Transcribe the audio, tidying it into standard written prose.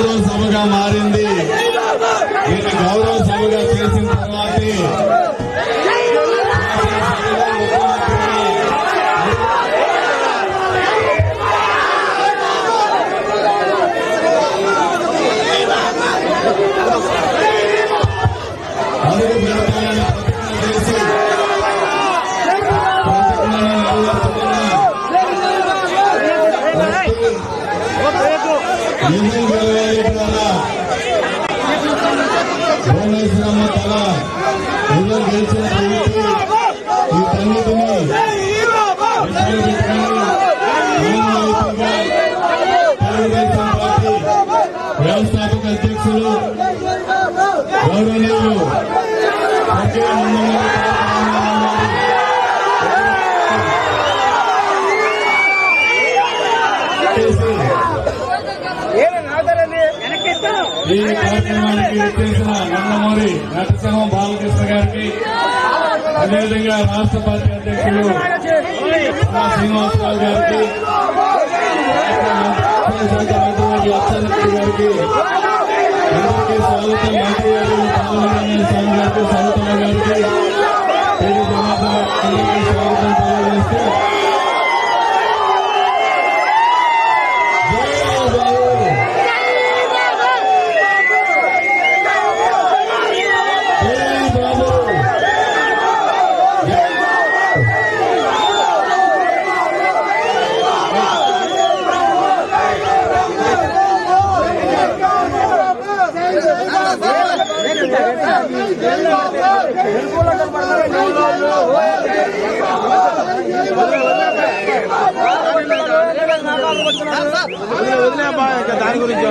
గౌరవ సభగా మారింది. దీన్ని గౌరవ సభగా చేసిన తర్వాతే అడుగు పెడతానని ప్రతిజ్ఞ చేసి భువనేశ్వరమ్మ తల నిజం గెలిచిన వ్యక్తి వీటన్నిటినీ తెలుగుదేశం పార్టీ వ్యవస్థాపక అధ్యక్షులు గౌరవనీయులు ఈ కార్యక్రమానికి చేసిన నందమూరి నరసింహం బాలకృష్ణ గారికి, అదేవిధంగా రాష్ట్ర పార్టీ అధ్యక్షులు శ్రీనివాసరావు గారికి, లక్షలరెడ్డి గారికి అందరికీ స్వాగతం. మంత్రి గారు పాల్గొన్న స్వామి గారికి, సౌతమ్మ గారికి, తెలుగు జనార్దన్ అందరికీ స్వాగతం తెలియజేస్తూ వదిలే దాని గురించి